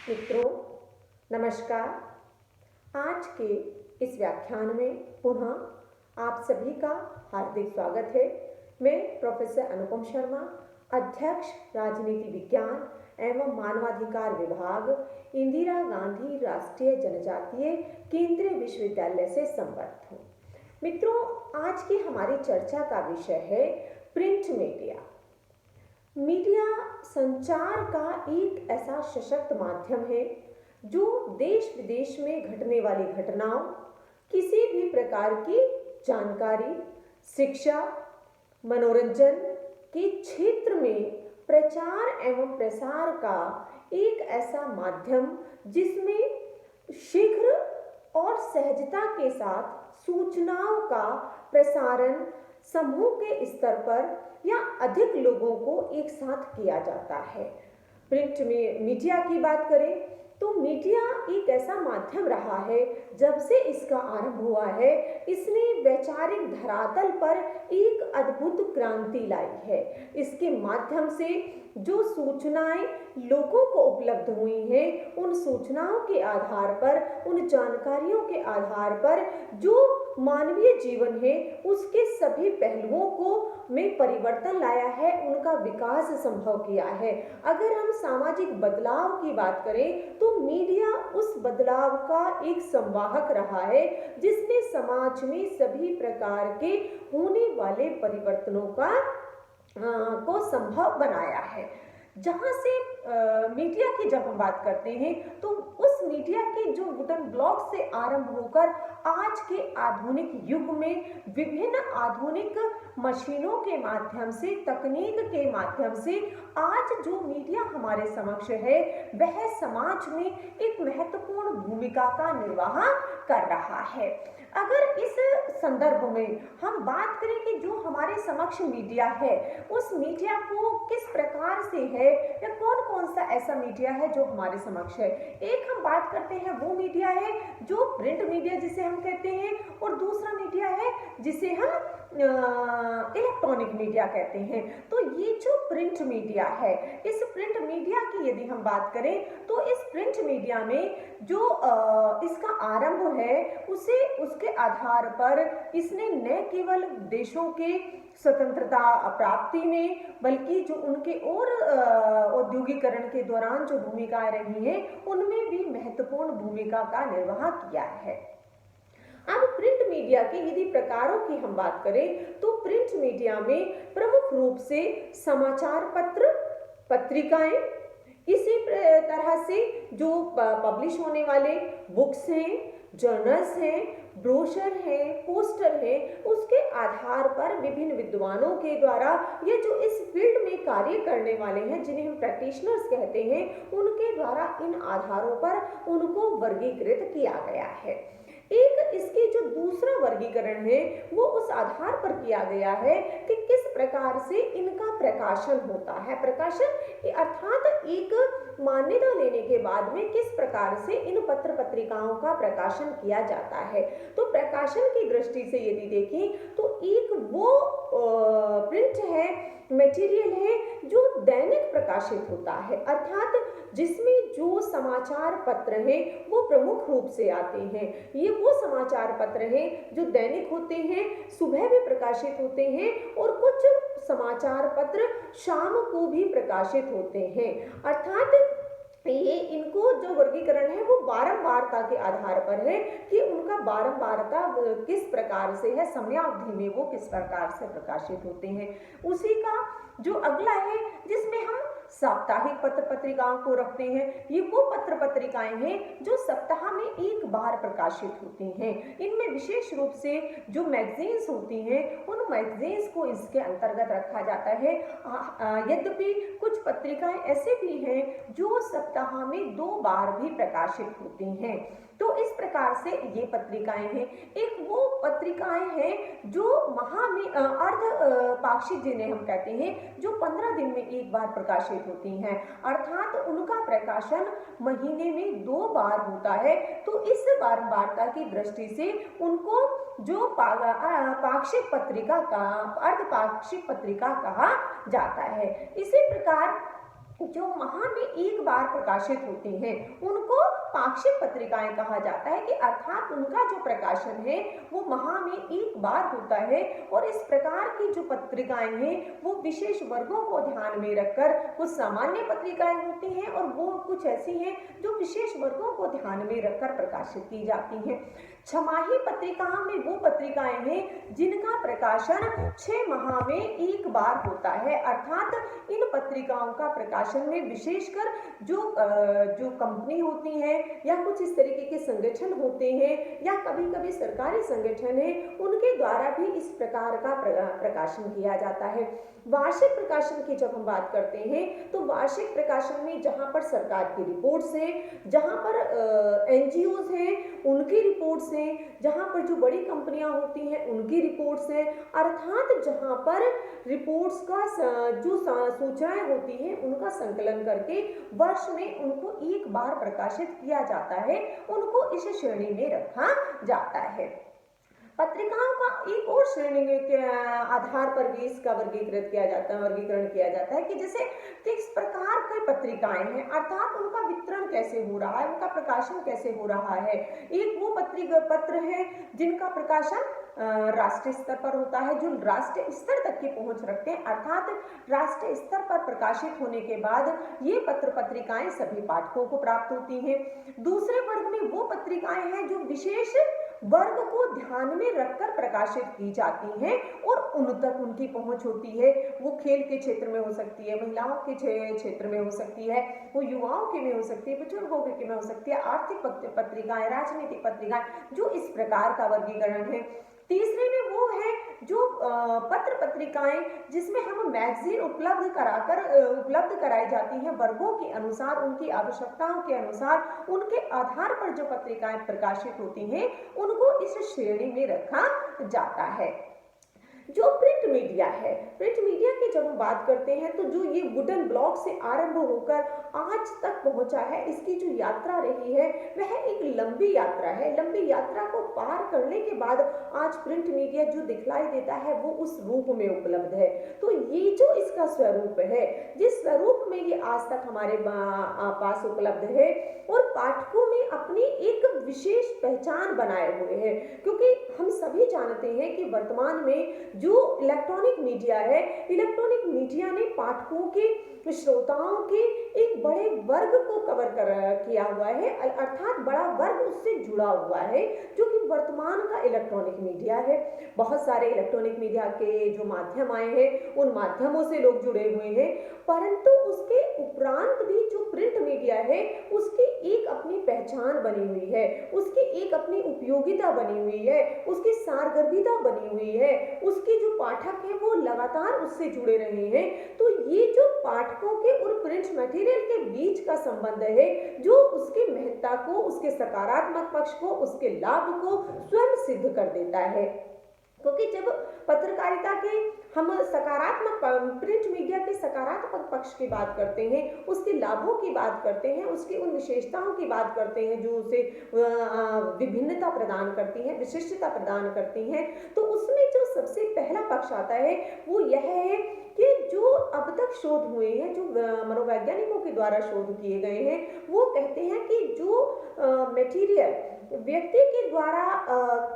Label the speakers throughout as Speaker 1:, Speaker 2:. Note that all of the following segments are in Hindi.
Speaker 1: मित्रों, नमस्कार। आज के इस व्याख्यान में पुनः आप सभी का हार्दिक स्वागत है। मैं प्रोफेसर अनुपम शर्मा, अध्यक्ष राजनीति विज्ञान एवं मानवाधिकार विभाग, इंदिरा गांधी राष्ट्रीय जनजातीय केंद्रीय विश्वविद्यालय से संबद्ध हूँ। मित्रों, आज की हमारी चर्चा का विषय है प्रिंट मीडिया। मीडिया संचार का एक ऐसा सशक्त माध्यम है जो देश विदेश में घटने वाली घटनाओं, किसी भी प्रकार की जानकारी, शिक्षा, मनोरंजन के क्षेत्र में प्रचार एवं प्रसार का एक ऐसा माध्यम जिसमें शीघ्र और सहजता के साथ सूचनाओं का प्रसारण समूह के स्तर पर या अधिक लोगों को एक साथ किया जाता है। प्रिंट मीडिया की बात करें तो मीडिया एक ऐसा माध्यम रहा है, जब से इसका आरंभ हुआ है इसने वैचारिक धरातल पर एक अद्भुत क्रांति लाई है। इसके माध्यम से जो सूचनाएं लोगों को उपलब्ध हुई हैं, उन सूचनाओं के आधार पर, उन जानकारियों के आधार पर जो मानवीय जीवन है उसके सभी पहलुओं को में परिवर्तन लाया है, उनका विकास संभव किया है। अगर हम सामाजिक बदलाव की बात करें तो मीडिया उस बदलाव का एक संवाहक रहा है, जिसने समाज में सभी प्रकार के होने वाले परिवर्तनों को संभव बनाया है। जहां से मीडिया की जब हम बात करते हैं तो उस मीडिया के जो वुडन ब्लॉक से आरंभ होकर आज के आधुनिक युग में विभिन्न आधुनिक मशीनों के माध्यम से, तकनीक के माध्यम से आज जो मीडिया हमारे समक्ष है वह समाज में एक महत्वपूर्ण भूमिका का निर्वाह कर रहा है। अगर इस संदर्भ में हम बात करें कि जो हमारे समक्ष मीडिया है उस मीडिया को किस प्रकार से है या कौन कौन सा ऐसा मीडिया है जो हमारे समक्ष है। एक हम बात करते हैं वो मीडिया है जो प्रिंट मीडिया जिसे हम कहते हैं, और दूसरा मीडिया है जिसे हम इलेक्ट्रॉनिक मीडिया कहते हैं। तो ये जो प्रिंट मीडिया है, इस प्रिंट मीडिया की यदि हम बात करें तो इस प्रिंट मीडिया में जो इसका आरंभ है उसके आधार पर इसने न केवल देशों के स्वतंत्रता प्राप्ति में, बल्कि जो उनके और औद्योगिकरण के दौरान जो भूमिकाएं रही हैं उनमें भी महत्वपूर्ण भूमिका का निर्वाह किया है। अब प्रिंट मीडिया के यदि प्रकारों की हम बात करें तो प्रिंट मीडिया में प्रमुख रूप से समाचार पत्र, पत्रिकाएं, इसी तरह से जो पब्लिश होने वाले बुक्स हैं, जर्नल्स हैं, ब्रोशर हैं, पोस्टर हैं, उसके आधार पर विभिन्न विद्वानों के द्वारा ये जो इस फील्ड में कार्य करने वाले हैं जिन्हें हम प्रैक्टिशनर्स कहते हैं, उनके द्वारा इन आधारों पर उनको वर्गीकृत किया गया है। एक इसकी जो दूसरा वर्गीकरण है वो उस आधार पर किया गया है कि किस प्रकार से इनका प्रकाशन होता है। प्रकाशन अर्थात एक मान्यता लेने के बाद में किस प्रकार से इन पत्र पत्रिकाओं का प्रकाशन किया जाता है। तो प्रकाशन की दृष्टि से यदि देखें तो एक वो प्रिंट है, मटेरियल है जो दैनिक प्रकाशित होता है, अर्थात जिसमें जो समाचार पत्र हैं वो प्रमुख रूप से आते हैं। ये वो समाचार पत्र हैं जो दैनिक होते हैं, सुबह भी प्रकाशित होते हैं, और कुछ समाचार पत्र शाम को भी प्रकाशित होते हैं। अर्थात ये इनको जो वर्गीकरण है वो बारंबारता के आधार पर है कि उनका बारंबारता किस प्रकार से है, समयावधि में वो किस प्रकार से प्रकाशित होते हैं। उसी का जो अगला है जिसमें हम साप्ताहिक पत्र पत्रिकाओं को रखते हैं। ये वो पत्र पत्रिकाएं हैं जो सप्ताह में एक बार प्रकाशित होती हैं। इनमें विशेष रूप से जो मैगजीन्स होती हैं उन मैगजीन्स को इसके अंतर्गत रखा जाता है। यद्यपि कुछ पत्रिकाएं ऐसे भी हैं जो सप्ताह में 2 बार भी प्रकाशित होती हैं। तो इस प्रकार से ये पत्रिकाएं हैं। एक वो पत्रिकाएं हैं जो माह में अर्ध पाक्षिक जिन्हें हम कहते हैं, जो 15 दिन में एक बार प्रकाशित होती हैं, अर्थात उनका प्रकाशन महीने में 2 बार होता है। तो इस बारंबारता की दृष्टि से उनको जो पाक्षिक पत्रिका का अर्ध पाक्षिक पत्रिका कहा जाता है। इसी प्रकार जो माह में एक बार प्रकाशित होती हैं उनको पाक्षिक पत्रिकाएं कहा जाता है, कि अर्थात उनका जो प्रकाशन है वो माह में एक बार होता है। और इस प्रकार की जो पत्रिकाएं हैं वो विशेष वर्गों को ध्यान में रखकर, कुछ सामान्य पत्रिकाएं होती हैं और वो कुछ ऐसी हैं जो विशेष वर्गों को ध्यान में रखकर प्रकाशित की जाती हैं। छमाही पत्रिकाओं में वो पत्रिकाएं हैं जिनका प्रकाशन 6 माह में एक बार होता है, अर्थात इन पत्रिकाओं का प्रकाशन में विशेषकर जो कंपनी होती है या कुछ इस तरीके के संगठन होते हैं या कभी कभी सरकारी संगठन है, उनके द्वारा भी इस प्रकार का प्रकाशन किया जाता है। वार्षिक प्रकाशन की जब हम बात करते हैं तो वार्षिक प्रकाशन में जहां पर सरकार की रिपोर्ट्स हैं, जहां पर एनजीओज हैं उनकी रिपोर्ट्स हैं, जहां पर जो बड़ी कंपनियां होती हैं उनकी रिपोर्ट्स हैं, अर्थात जहां पर रिपोर्ट्स का जो सूचनाएं होती हैं उनका संकलन करके वर्ष में उनको एक बार प्रकाशित किया जाता है, उनको इस श्रेणी में रखा जाता है। पत्रिकाओं का एक और श्रेणी के आधार पर भी इसका वर्गीकरण किया जाता है कि जैसे किस प्रकार की पत्रिकाएं हैं, अर्थात उनका वितरण कैसे हो रहा है, उनका प्रकाशन कैसे हो रहा है। एक वो पत्र है जिनका प्रकाशन राष्ट्रीय स्तर पर होता है, जो राष्ट्रीय स्तर तक की पहुंच रखते हैं, अर्थात राष्ट्रीय स्तर पर प्रकाशित होने के बाद ये पत्र पत्रिकाएं सभी पाठकों को प्राप्त होती हैं। दूसरे वर्ग में वो पत्रिकाएं हैं जो विशेष वर्ग को ध्यान में रखकर प्रकाशित की जाती हैं और उन तक उनकी पहुंच होती है। वो खेल के क्षेत्र में हो सकती है, महिलाओं के क्षेत्र में हो सकती है, वो युवाओं के में हो सकती है, बुजुर्गों के में हो सकती है, आर्थिक पत्रिकाएं, राजनीतिक पत्रिकाएं, जो इस प्रकार का वर्गीकरण है। तीसरे में वो है जो पत्र पत्रिकाएं जिसमें हम मैगजीन उपलब्ध कराई जाती हैं वर्गों के अनुसार, उनकी आवश्यकताओं के अनुसार, उनके आधार पर जो पत्रिकाएं प्रकाशित होती हैं उनको इस श्रेणी में रखा जाता है। जो प्रिंट मीडिया है, प्रिंट मीडिया की जब हम बात करते हैं तो जो ये वुडन ब्लॉक से आरंभ होकर आज तक पहुंचा है, इसकी जो यात्रा रही है वह एक लंबी यात्रा है। लंबी यात्रा को पार करने के बाद आज प्रिंट मीडिया जो दिखलाई देता है वो उस रूप में उपलब्ध है। तो ये जो इसका स्वरूप है, जिस स्वरूप में ये आज तक हमारे पास उपलब्ध है और पाठकों में अपनी एक विशेष पहचान बनाए हुए हैं, क्योंकि हम सभी जानते हैं कि वर्तमान में जो इलेक्ट्रॉनिक मीडिया है, इलेक्ट्रॉनिक मीडिया ने पाठकों के, श्रोताओं के एक बड़े वर्ग को कवर किया हुआ है, अर्थात बड़ा वर्ग उससे जुड़ा हुआ है, जो कि वर्तमान का इलेक्ट्रॉनिक मीडिया है। बहुत सारे इलेक्ट्रॉनिक मीडिया के जो माध्यम आए हैं उन माध्यमों से लोग जुड़े हुए हैं, परंतु उसके उपरांत भी जो प्रिंट मीडिया है उसकी एक अपनी पहचान बनी हुई है, उसकी एक अपनी उपयोगिता बनी हुई है, उसकी सारगर्भिता बनी हुई है, उसके जो पाठक हैं वो लगातार उससे जुड़े रहे हैं। तो ये जो पाठकों के और प्रिंट मटेरियल के बीच का संबंध है जो उसकी महत्ता को, उसके सकारात्मक पक्ष को, उसके लाभ को स्वयं सिद्ध कर देता है। क्योंकि जब पत्रकारिता के हम सकारात्मक प्रिंट मीडिया के सकारात्मक पक्ष की बात करते हैं, उसके लाभों की बात करते हैं, उसकी उन विशेषताओं की बात करते हैं जो उसे विभिन्नता प्रदान करती है, विशिष्टता प्रदान करती हैं, तो उसमें जो सबसे पहला पक्ष आता है वो यह है कि जो अब तक शोध हुए हैं, जो मनोवैज्ञानिकों के द्वारा शोध किए गए हैं, वो कहते हैं कि जो मटेरियल व्यक्ति के द्वारा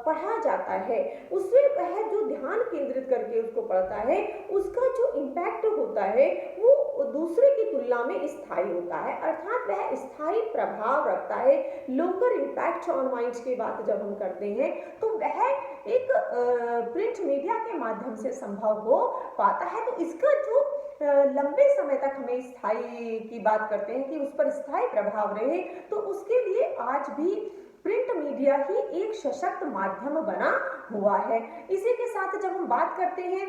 Speaker 1: पढ़ा जाता है उससे वह जो ध्यान केंद्रित करके उसको पढ़ता है, उसका जो इम्पैक्ट होता है वो दूसरे की तुलना में स्थायी होता है, अर्थात वह स्थायी प्रभाव रखता है। लोकल इम्पैक्ट ऑन माइंड की बात जब हम करते हैं तो वह एक प्रिंट मीडिया के माध्यम से संभव हो पाता है। तो इसका जो लंबे समय तक हमें स्थायी की बात करते हैं कि उस पर स्थायी प्रभाव रहे, तो उसके लिए आज भी प्रिंट मीडिया ही एक सशक्त माध्यम बना हुआ है। इसी के साथ जब हम बात करते हैं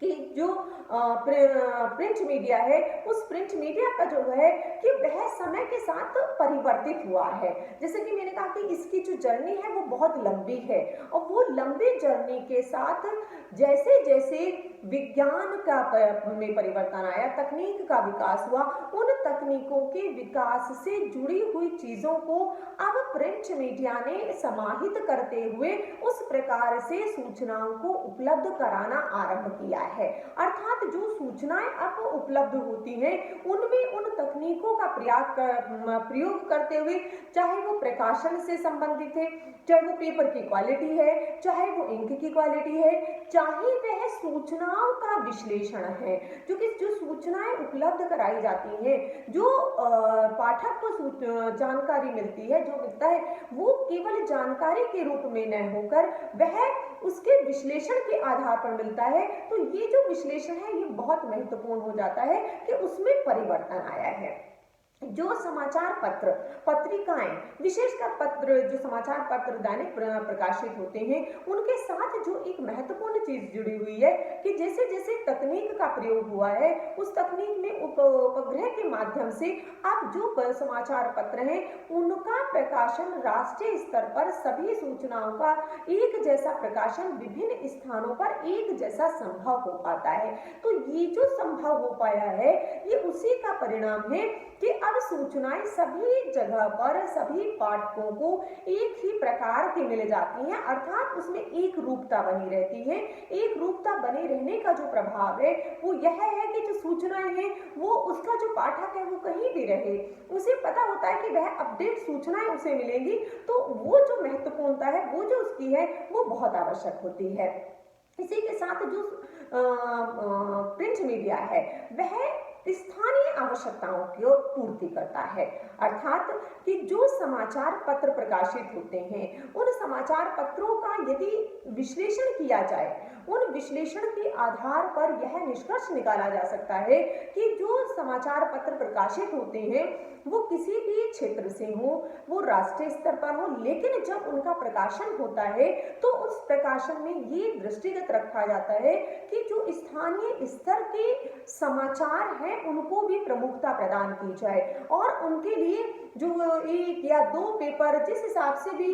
Speaker 1: कि जो प्रिंट मीडिया है, उस प्रिंट मीडिया का जो है कि वह समय के साथ परिवर्तित हुआ है। जैसे कि मैंने कहा कि इसकी जो जर्नी है वो बहुत लंबी है और वो लंबी जर्नी के साथ जैसे जैसे विज्ञान का में परिवर्तन आया, तकनीक का विकास हुआ, उन तकनीकों के विकास से जुड़ी हुई चीजों को अब प्रिंट मीडिया ने समाहित करते हुए उस प्रकार से सूचनाओं को उपलब्ध कराना आरंभ किया है। अर्थात जो सूचनाएं अब उपलब्ध होती हैं उनमें उन तकनीकों का प्रयोग करते हुए, चाहे वो प्रकाशन से संबंधित है, चाहे वो पेपर की क्वालिटी है, चाहे वो इंक की क्वालिटी है, चाहे वह सूचनाओं का विश्लेषण है, क्योंकि जो सूचनाएं उपलब्ध कराई जाती हैं, जो पाठक को जानकारी मिलती है, जो मिलता है, वो केवल जानकारी के रूप में न होकर वह उसके विश्लेषण के आधार पर मिलता है। तो ये जो विश्लेषण है ये बहुत महत्वपूर्ण हो जाता है कि उसमें परिवर्तन आया है। जो समाचार पत्र, पत्रिकाएं, विशेषकर पत्र, जो समाचार पत्र दैनिक प्रकाशित होते हैं, उनके साथ जो एक महत्वपूर्ण चीज जुड़ी हुई है कि जैसे जैसे तकनीक का प्रयोग हुआ है, उस तकनीक में उपग्रह के माध्यम से अब जो समाचार पत्र हैं उनका प्रकाशन राष्ट्रीय स्तर पर सभी सूचनाओं का एक जैसा प्रकाशन विभिन्न स्थानों पर एक जैसा संभव हो पाता है। तो ये जो संभव हो पाया है ये उसी का परिणाम है कि अब सूचनाएं सभी जगह पर सभी पाठकों को एक ही प्रकार की मिल जाती हैं, अर्थात उसमें एक रूपता बनी रहती है। एक रूपता बने रहने का जो प्रभाव है वो यह है कि जो सूचनाएं हैं वो उसका जो पाठक है वो कहीं भी रहे, उसे पता होता है कि वह अपडेट सूचनाएं उसे मिलेंगी, तो वो जो महत्वपूर्णता है, वो जो उसकी है, वो बहुत आवश्यक होती है। इसी के साथ जो प्रिंट मीडिया है वह स्थानीय आवश्यकताओं की ओर पूर्ति करता है, अर्थात कि जो समाचार पत्र प्रकाशित होते हैं उन समाचार पत्रों का यदि विश्लेषण किया जाए, उन विश्लेषण के आधार पर यह निष्कर्ष निकाला जा सकता है कि जो समाचार पत्र प्रकाशित होते हैं वो किसी भी क्षेत्र से हो, वो राष्ट्रीय स्तर पर हो, लेकिन जब उनका प्रकाशन होता है तो उस प्रकाशन में ये दृष्टिगत रखा जाता है कि जो स्थानीय स्तर के समाचार हैं उनको भी प्रमुखता प्रदान की जाए और उनके लिए जो एक या दो पेपर, जिस हिसाब से भी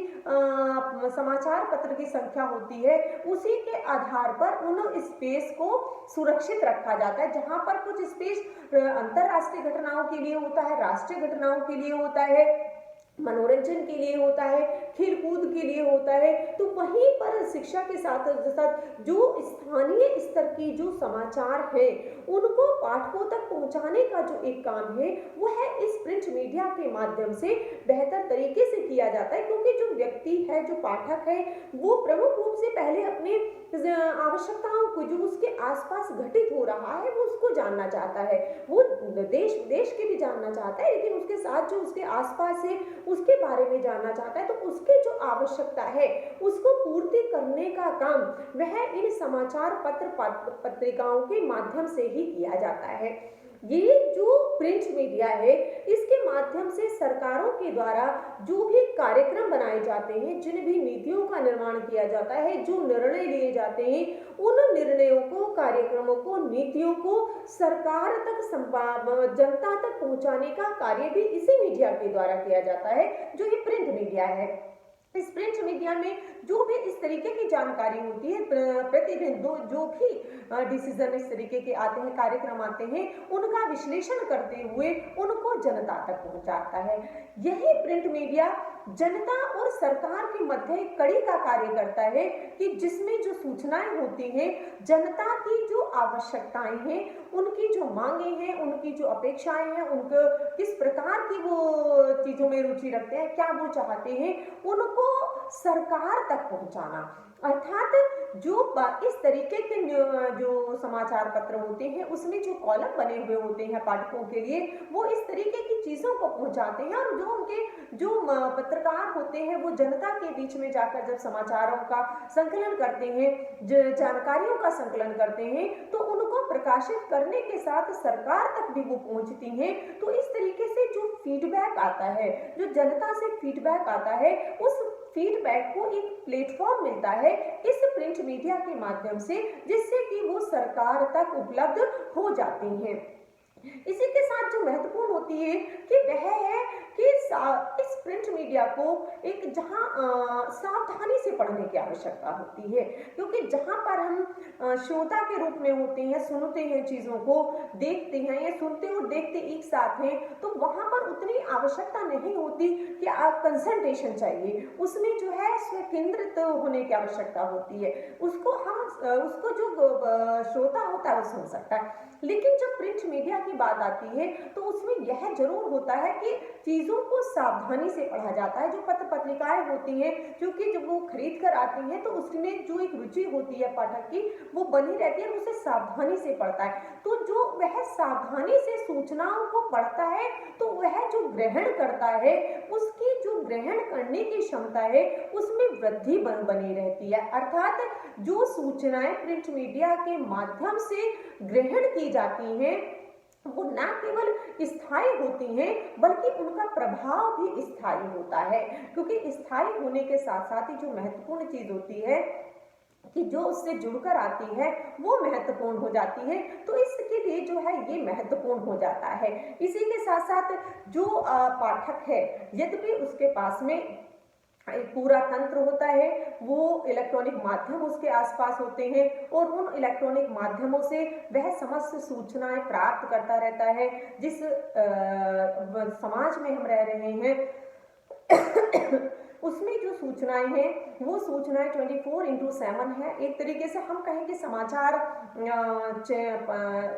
Speaker 1: समाचार पत्र की संख्या होती है उसी के आधार पर उन स्पेस को सुरक्षित रखा जाता है। जहां पर कुछ स्पेस अंतरराष्ट्रीय घटनाओं के लिए होता है, राष्ट्रीय घटनाओं के लिए होता है, मनोरंजन के लिए होता है, खेल कूद के लिए होता है, तो वहीं पर शिक्षा के साथ साथ जो स्थानीय स्तर की जो समाचार है उनको पाठकों तक पहुंचाने का जो एक काम है वो है इस प्रिंट मीडिया के माध्यम से बेहतर तरीके से किया जाता है, क्योंकि जो व्यक्ति है, जो पाठक है, वो प्रमुख रूप से पहले अपने आवश्यकताओं को, जो उसके आसपास घटित हो रहा है, वो उसको जानना चाहता है। वो देश विदेश के भी जानना चाहता है, लेकिन उसके साथ जो उसके आसपास है उसके बारे में जानना चाहता है। तो उसके जो आवश्यकता है उसको पूर्ति करने का काम वह इन समाचार पत्र पत्रिकाओं के माध्यम से ही किया जाता है। ये जो प्रिंट मीडिया है इसके माध्यम से सरकारों के द्वारा जो भी कार्यक्रम बनाए जाते हैं, जिन भी नीतियों का निर्माण किया जाता है, जो निर्णय लिए जाते हैं, उन निर्णयों को, कार्यक्रमों को, नीतियों को सरकार तक, जनता तक पहुंचाने का कार्य भी इसी मीडिया के द्वारा किया जाता है, जो ये प्रिंट मीडिया है। इस प्रिंट मीडिया में जो भी इस तरीके की जानकारी होती है, प्रतिदिन जो भी डिसीजन इस तरीके के आते हैं, कार्यक्रम आते हैं, उनका विश्लेषण करते हुए उनको जनता तक पहुंचाता है। यही प्रिंट मीडिया जनता और सरकार के मध्य एक कड़ी का कार्य करता है कि जिसमें जो सूचनाएं होती हैं, जनता की जो आवश्यकताएं हैं, उनकी जो मांगे हैं, उनकी जो अपेक्षाएं हैं, उनको किस प्रकार की वो चीजों में रुचि रखते हैं, क्या वो चाहते हैं, उनको सरकार तक पहुंचाना। अर्थात जो इस तरीके के जो समाचार पत्र होते हैं उसमें जो कॉलम बने हुए होते हैं पाठकों के लिए, वो इस तरीके की चीजों को पहुंचाते हैं और जो उनके जो पत्रकार होते हैं वो जनता के बीच में जाकर जब समाचारों का संकलन करते हैं, जानकारियों का संकलन करते हैं, तो उनको प्रकाशित करने के साथ सरकार तक भी वो पहुंचती हैं। तो इस तरीके से जो फीडबैक आता है, जो जनता से फीडबैक आता है, उस फीडबैक को एक प्लेटफॉर्म मिलता है इस प्रिंट मीडिया के माध्यम से, जिससे कि वो सरकार तक उपलब्ध हो जाती हैं। इसी के साथ जो महत्वपूर्ण होती है कि वह है कि इस प्रिंट मीडिया को एक जहां सावधानी से पढ़ने की आवश्यकता होती है, क्योंकि जहां पर हम श्रोता के रूप में होते हैं, सुनते हैं, चीजों को देखते हैं या सुनते और देखते एक साथ हैं, तो वहां पर उतनी आवश्यकता नहीं होती कि कंसंट्रेशन चाहिए, उसमें जो है केंद्रित होने की आवश्यकता होती है। उसको जो श्रोता होता है वो सुन सकता है। लेकिन जब प्रिंट मीडिया की बात आती है तो उसमें यह जरूर होता है कि चीज़ों को सावधानी से पढ़ा जाता है। जो पत्र पत्रिकाएं होती हैं, क्योंकि जब वो खरीद कर आती हैं तो उसमें जो एक रुचि होती है पाठक की वो बनी रहती है, उसे सावधानी से पढ़ता है। तो जो वह सावधानी से सूचनाओं को पढ़ता है तो वह जो ग्रहण करता है, उसकी जो ग्रहण करने की क्षमता है उसमें वृद्धि बनी रहती है। अर्थात जो सूचनाएं प्रिंट मीडिया के माध्यम से ग्रहण की जाती हैं वो न केवल स्थायी होती हैं बल्कि उनका प्रभाव भी स्थायी होता है। क्योंकि स्थायी होने के साथ साथ ही जो महत्वपूर्ण चीज होती है कि जो उससे जुड़कर आती है वो महत्वपूर्ण हो जाती है। तो इसके लिए जो है ये महत्वपूर्ण हो जाता है। इसी के साथ साथ जो पाठक है, यद्यपि उसके पास में एक पूरा तंत्र होता है, वो इलेक्ट्रॉनिक माध्यम उसके आसपास होते हैं और उन इलेक्ट्रॉनिक माध्यमों से वह समस्त सूचनाएं प्राप्त करता रहता है। जिस समाज में हम रह रहे हैं उसमें जो सूचनाएं हैं वो सूचनाएं 24/7 है। एक तरीके से हम कहें कि समाचार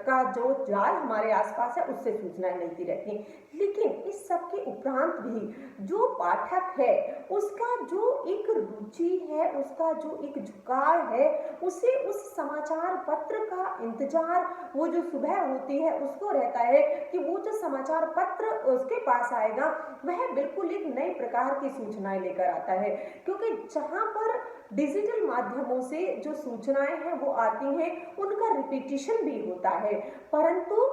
Speaker 1: का जो जाल हमारे आसपास है उससे सूचनाएं मिलती रहती हैं। लेकिन इस सब के उपरांत भी जो पाठक है उसका जो एक रुचि है, उसका जो एक झुकाव है, उसे उस समाचार पत्र का इंतजार वो जो सुबह होती है उसको रहता है कि वो जो समाचार पत्र उसके पास आएगा वह बिल्कुल एक नए प्रकार की सूचनाएं लेकर आता है। क्योंकि जहां पर डिजिटल माध्यमों से जो सूचनाएं हैं वो आती हैं उनका रिपीटिशन भी होता है, परंतु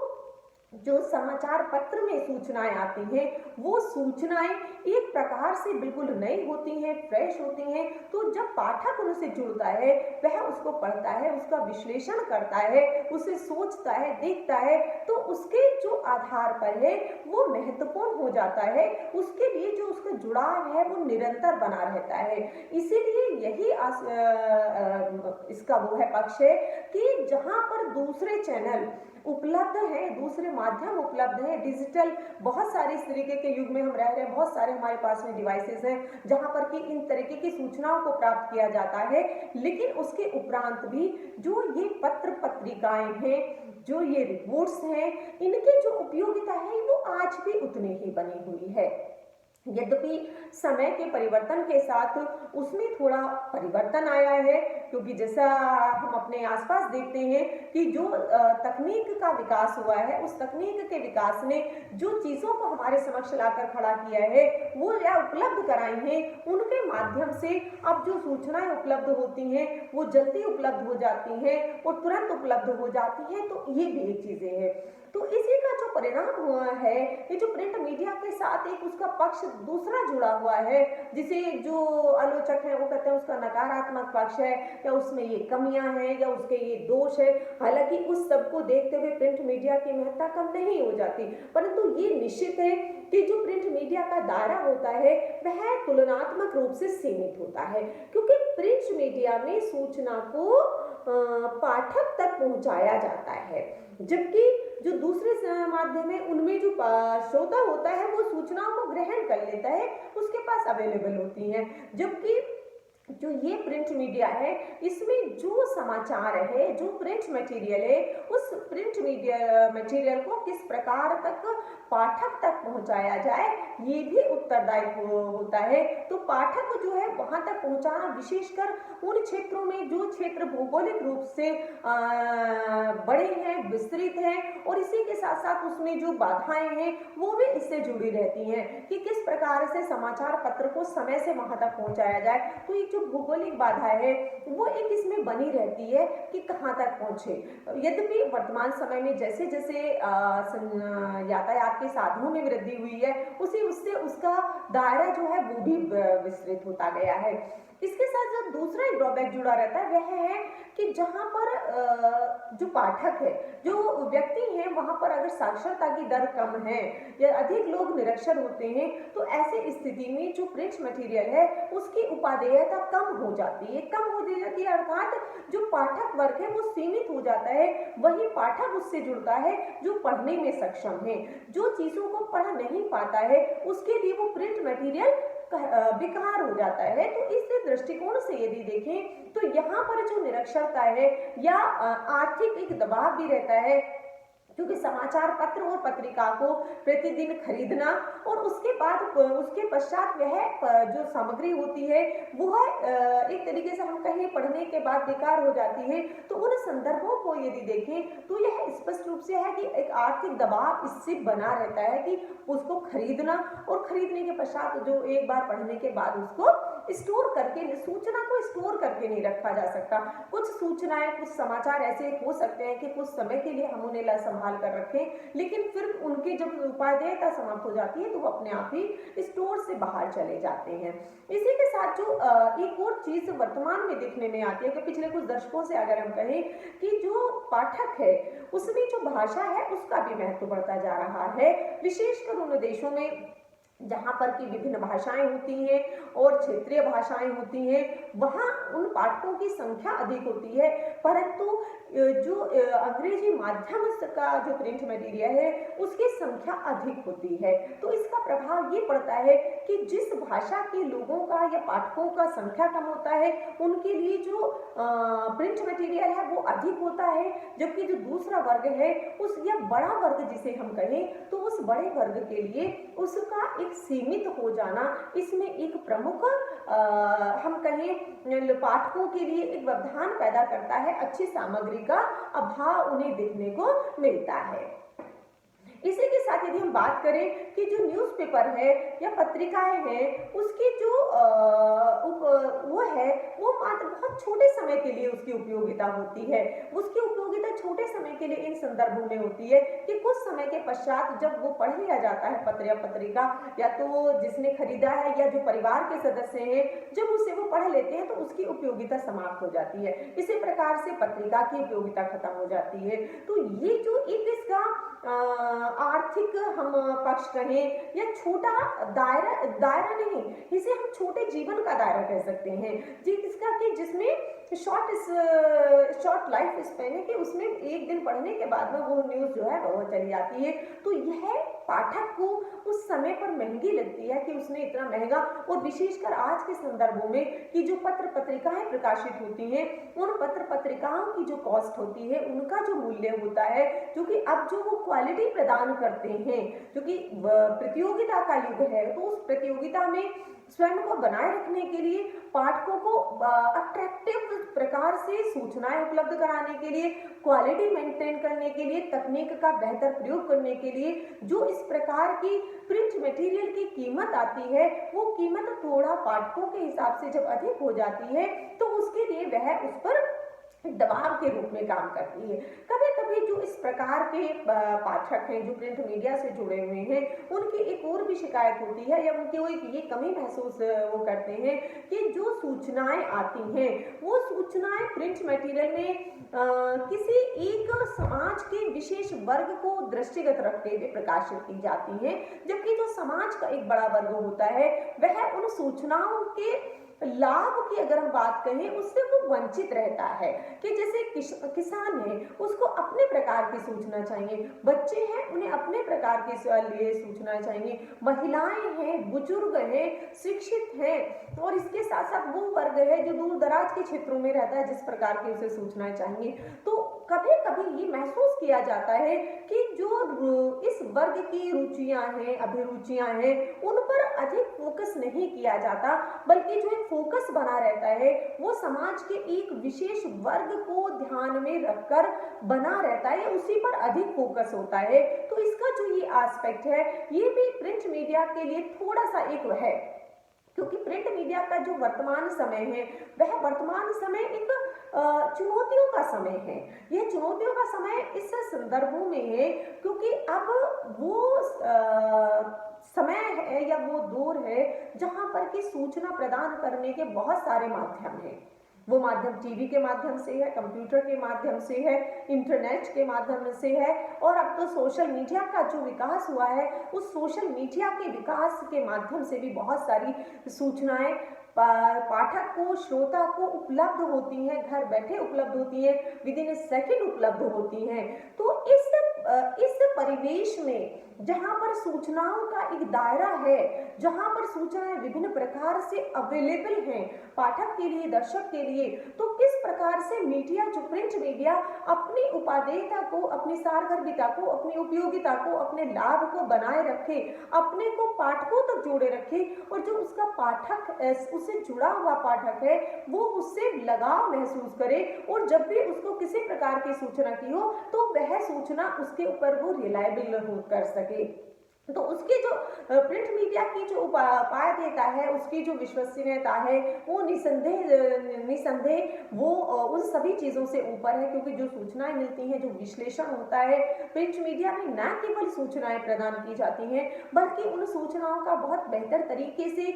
Speaker 1: जो समाचार पत्र में सूचनाएं आती हैं वो सूचनाएं एक प्रकार से बिल्कुल नई होती हैं, फ्रेश होती हैं। तो जब पाठक उनसे जुड़ता है वह उसको पढ़ता है, उसका विश्लेषण करता है, उसे सोचता है, देखता है, तो उसके जो आधार पर है वो महत्वपूर्ण हो जाता है। उसके लिए जो उसका जुड़ाव है वो निरंतर बना रहता है। इसीलिए यही इसका वो है पक्ष है कि जहां पर दूसरे चैनल उपलब्ध है, दूसरे माध्यम उपलब्ध है, डिजिटल बहुत सारे इस तरीके के युग में हम रह रहे हैं, बहुत सारे हमारे पास में डिवाइसेस हैं जहां पर कि इन तरीके की सूचनाओं को प्राप्त किया जाता है। लेकिन उसके उपरांत भी जो ये पत्र पत्रिकाएं हैं, जो ये रिपोर्ट्स हैं, इनकी जो उपयोगिता है वो आज भी उतनी ही बनी हुई है। यद्यपि समय के परिवर्तन के साथ उसमें थोड़ा परिवर्तन आया है, क्योंकि जैसा हम अपने आसपास देखते हैं कि जो तकनीक का विकास हुआ है, उस तकनीक के विकास ने जो चीज़ों को हमारे समक्ष लाकर खड़ा किया है वो या उपलब्ध कराई हैं, उनके माध्यम से अब जो सूचनाएं उपलब्ध होती हैं वो जल्दी उपलब्ध हो जाती हैं और तुरंत उपलब्ध हो जाती हैं। तो ये भी एक चीज़ें हैं। तो इसी का जो परिणाम हुआ है, ये जो प्रिंट मीडिया के साथ एक उसका पक्ष दूसरा जुड़ा हुआ है, जिसे जो आलोचक हैं वो कहते हैं उसका नकारात्मक पक्ष है, या उसमें ये कमियां हैं, या उसके ये दोष है। हालांकि उस सब को देखते हुए प्रिंट मीडिया की महत्ता कम नहीं हो जाती, परंतु ये निश्चित है कि जो प्रिंट मीडिया का दायरा होता है वह तुलनात्मक रूप से सीमित होता है। क्योंकि प्रिंट मीडिया में सूचना को पाठक तक पहुंचाया जाता है, जबकि जो दूसरे माध्यम है उनमें जो श्रोता होता है वो सूचनाओं को ग्रहण कर लेता है, उसके पास अवेलेबल होती हैं। जबकि जो ये प्रिंट मीडिया है इसमें जो समाचार है, जो प्रिंट मटेरियल है, उस प्रिंट मीडिया मटेरियल को किस प्रकार तक पाठक तक पहुंचाया जाए ये भी उत्तरदायित्व होता है। तो पाठक जो है वहां तक पहुंचाना, विशेषकर उन क्षेत्रों में जो क्षेत्र भौगोलिक रूप से बड़े हैं, विस्तृत हैं, और इसी के साथ साथ उसमें जो बाधाएं हैं वो भी इससे जुड़ी रहती हैं कि किस प्रकार से समाचार पत्र को समय से वहां तक पहुंचाया जाए। तो ये जो भौगोलिक बाधा है वो एक इसमें बनी रहती है कि कहां तक पहुंचे। यद्यपि वर्तमान समय में जैसे जैसे यातायात के साधनों में वृद्धि हुई है, उससे उसका दायरा जो है वो भी विस्तृत होता गया है। इसके साथ जो दूसरा एक ड्रॉबैक जुड़ा रहता है वह है कि जहाँ पर जो पाठक है, जो व्यक्ति हैं, वहाँ पर अगर साक्षरता की दर कम है या अधिक लोग निरक्षर होते हैं तो ऐसी स्थिति में जो प्रिंट मटेरियल है उसकी उपादेयता कम हो जाती है। अर्थात जो पाठक वर्ग है वो सीमित हो जाता है, वही पाठक उससे जुड़ता है जो पढ़ने में सक्षम है। जो चीजों को पढ़ नहीं पाता है उसके लिए वो प्रिंट मटेरियल बेकार हो जाता है। तो इस दृष्टिकोण से यदि देखें तो यहाँ पर जो निरक्षरता है या आर्थिक एक दबाव भी रहता है, क्योंकि समाचार पत्र और पत्रिका को प्रतिदिन खरीदना और उसके बाद उसके पश्चात वह जो सामग्री होती है वो एक तरीके से हम कहें पढ़ने के बाद बेकार हो जाती है। तो उन संदर्भों को यदि देखें तो यह स्पष्ट रूप से है कि एक आर्थिक दबाव इससे बना रहता है कि उसको खरीदना और खरीदने के पश्चात जो एक बार पढ़ने के बाद उसको स्टोर करके, सूचना को स्टोर करके नहीं रखा जा सकता। कुछ सूचनाएं, कुछ समाचार ऐसे हो सकते हैं कि कुछ समय के लिए हम उन्हें संभाल कर रखें, लेकिन फिर उनकी जब उपादेयता समाप्त हो जाती है तो वो अपने आप ही स्टोर से बाहर चले जाते हैं। इसी के साथ जो एक और चीज वर्तमान में देखने में आती है कि पिछले कुछ दशकों से अगर हम कहें कि जो पाठक है उसमें जो भाषा है उसका भी महत्व बढ़ता जा रहा है, विशेषकर उन देशों में जहाँ पर की विभिन्न भाषाएं होती हैं और क्षेत्रीय भाषाएं होती हैं, वहाँ उन पाठकों की संख्या अधिक होती है, परंतु जो अंग्रेजी माध्यम का जो प्रिंट मटेरियल है उसकी संख्या अधिक होती है। तो इसका प्रभाव ये पड़ता है कि जिस भाषा के लोगों का या पाठकों का संख्या कम होता है उनके लिए जो प्रिंट मटेरियल है वो अधिक होता है, जबकि जो दूसरा वर्ग है उस या बड़ा वर्ग जिसे हम कहें तो उस बड़े वर्ग के लिए उसका एक सीमित हो जाना, इसमें एक प्रमुख हम कहें पाठकों के लिए एक व्यवधान पैदा करता है। अच्छी सामग्री का अभाव उन्हें देखने को मिलता है। इसी के साथ यदि हम बात करें कि जो न्यूज़पेपर है या पत्रिकाएं हैं उसकी जो वो है वो मात्र बहुत छोटे समय के लिए उसकी उपयोगिता होती है। उसकी उपयोगिता छोटे समय के लिए इन संदर्भों में होती है कि कुछ समय के पश्चात जब वो पढ़ लिया जाता है पत्र या पत्रिका, या तो जिसने खरीदा है या जो परिवार के सदस्य हैं जब उसे वो पढ़ लेते हैं तो उसकी उपयोगिता समाप्त हो जाती है। इसी प्रकार से पत्रिका की उपयोगिता खत्म हो जाती है। तो ये जो एक इसका आर्थिक हम पक्ष कहें या छोटा दायरा नहीं, इसे हम छोटे जीवन का दायरा कह सकते हैं जिसका कि जिसमें शॉर्ट लाइफ स्पेन है कि उसमें एक दिन पढ़ने के बाद में वो न्यूज़ जो है वो चली जाती है। तो यह पाठक को उस समय पर महंगी लगती है कि उसने इतना महंगा, और विशेषकर आज के संदर्भों में कि जो पत्र पत्रिकाएं प्रकाशित होती हैं उन पत्र पत्रिकाओं की जो कॉस्ट होती है उनका जो मूल्य होता है, क्योंकि अब जो वो क्वालिटी प्रदान करते हैं, क्योंकि प्रतियोगिता का युग है तो उस प्रतियोगिता में स्वयं को बनाए रखने के लिए पाठकों को अट्रैक्टिव प्रकार से सूचनाएं उपलब्ध कराने के लिए, क्वालिटी मेंटेन करने के लिए, तकनीक का बेहतर प्रयोग करने के लिए जो इस प्रकार की प्रिंट मटेरियल की कीमत आती है वो कीमत थोड़ा पाठकों के हिसाब से जब अधिक हो जाती है तो उसके लिए वह उस पर दबाव के रूप में काम करती है। कभी कभी जो इस प्रकार के पाठक हैं जो प्रिंट मीडिया से जुड़े हुए हैं उनकी एक और भी शिकायत होती है या उनकी वो ये कमी महसूस वो करते हैं कि जो सूचनाएं आती हैं वो सूचनाएं प्रिंट मटेरियल में किसी एक समाज के विशेष वर्ग को दृष्टिगत रखते हुए प्रकाशित की जाती हैं, जबकि जो समाज का एक बड़ा वर्ग होता है वह उन सूचनाओं के लाभ की अगर हम बात करें उससे वो वंचित रहता है। कि जैसे किसान है उसको अपने प्रकार की सूचना चाहिए, बच्चे हैं उन्हें अपने प्रकार के लिए सूचना चाहिए, महिलाएं हैं, बुजुर्ग हैं, शिक्षित हैं, और इसके साथ साथ वो वर्ग है जो दूर दराज के क्षेत्रों में रहता है जिस प्रकार की उसे सूचनाएं चाहिए। तो कभी कभी ये महसूस किया जाता है कि जो इस वर्ग की रुचियां हैं, अभिरुचियां हैं, उन पर अधिक फोकस नहीं किया जाता, बल्कि जो एक फोकस बना रहता है वो समाज के एक विशेष वर्ग को ध्यान में रखकर बना रहता है, उसी पर अधिक फोकस होता है। तो इसका जो ये एस्पेक्ट है ये भी प्रिंट मीडिया के लिए थोड़ा सा एक है, क्योंकि प्रिंट मीडिया का जो वर्तमान समय है वह वर्तमान समय एक चुनौतियों का समय है। यह चुनौतियों का समय इस संदर्भों में है क्योंकि अब वो समय है या वो दौर है जहां पर कि सूचना प्रदान करने के बहुत सारे माध्यम हैं। वो माध्यम टीवी के माध्यम से है, कंप्यूटर के माध्यम से है, इंटरनेट के माध्यम से है, और अब तो सोशल मीडिया का जो विकास हुआ है उस सोशल मीडिया के विकास के माध्यम से भी बहुत सारी सूचनाएं पाठक को, श्रोता को उपलब्ध होती हैं, घर बैठे उपलब्ध होती हैं, विद इन सेकंड उपलब्ध होती हैं। तो इस परिवेश में जहां पर सूचनाओं का एक दायरा है, जहां पर सूचनाएं विभिन्न प्रकार से अवेलेबल हैं पाठक के लिए, दर्शक के लिए, तो किस प्रकार से मीडिया, जो प्रिंट मीडिया अपनी उपादेयता को, अपनी सारगर्भिता को, अपनी उपयोगिता को, अपने लाभ को बनाए रखे, अपने को पाठकों तक जोड़े रखे, और जो उसका पाठक, उससे जुड़ा हुआ पाठक है, वो उससे लगाव महसूस करे, और जब भी उसको किसी प्रकार की सूचना की हो तो वह सूचना उसके ऊपर वो रिलायबल कर सके। तो उसकी जो प्रिंट मीडिया की जो उपादेयता है, उसकी जो विश्वसनीयता है, वो निसंदेह वो उन सभी चीज़ों से ऊपर है, क्योंकि जो सूचनाएं मिलती हैं, जो विश्लेषण होता है प्रिंट मीडिया में, न केवल सूचनाएं प्रदान की जाती हैं बल्कि उन सूचनाओं का बहुत बेहतर तरीके से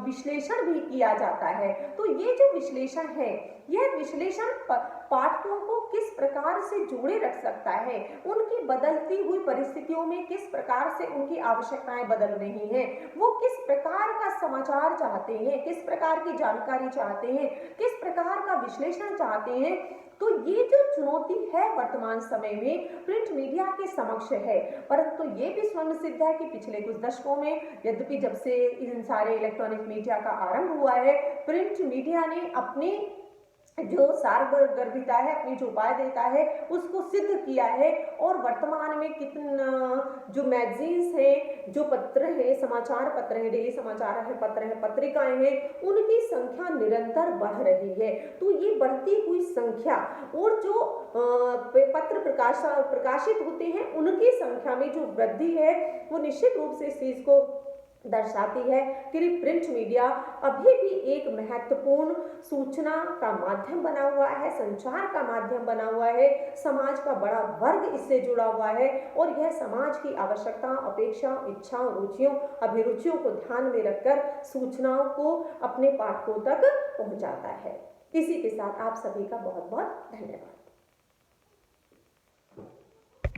Speaker 1: विश्लेषण भी किया जाता है। तो ये जो विश्लेषण है, यह विश्लेषण पाठकों को किस प्रकार से जोड़े रख सकता है, उनकी बदलती हुई परिस्थितियों में किस प्रकार से उनकी आवश्यकताएं बदल रही हैं, वो किस प्रकार का समाचार चाहते हैं, किस प्रकार की जानकारी चाहते हैं, किस प्रकार का विश्लेषण चाहते हैं। तो ये जो चुनौती है वर्तमान समय में प्रिंट मीडिया के समक्ष है, परंतु ये भी स्वयं सिद्ध है कि पिछले कुछ दशकों में, यद्यपि जब से इन सारे इलेक्ट्रॉनिक मीडिया का आरंभ हुआ है, प्रिंट मीडिया ने अपनी जो सारगर्भिता है, अपनी जो उपादेयता है, उसको सिद्ध किया है, और वर्तमान में कितना जो मैगजीन्स हैं, जो पत्र है, समाचार पत्र है, डेली समाचार है, पत्र है, पत्रिकाएं हैं, उनकी संख्या निरंतर बढ़ रही है। तो ये बढ़ती हुई संख्या और जो पत्र प्रकाशित होते हैं उनकी संख्या में जो वृद्धि है, वो निश्चित रूप से इस चीज को दर्शाती है कि प्रिंट मीडिया अभी भी एक महत्वपूर्ण सूचना का माध्यम बना हुआ है, संचार का माध्यम बना हुआ है, समाज का बड़ा वर्ग इससे जुड़ा हुआ है, और यह समाज की आवश्यकता, अपेक्षा, इच्छाओं, रुचियों, अभिरुचियों को ध्यान में रखकर सूचनाओं को अपने पाठकों तक पहुंचाता है। इसी के साथ आप सभी का बहुत बहुत धन्यवाद।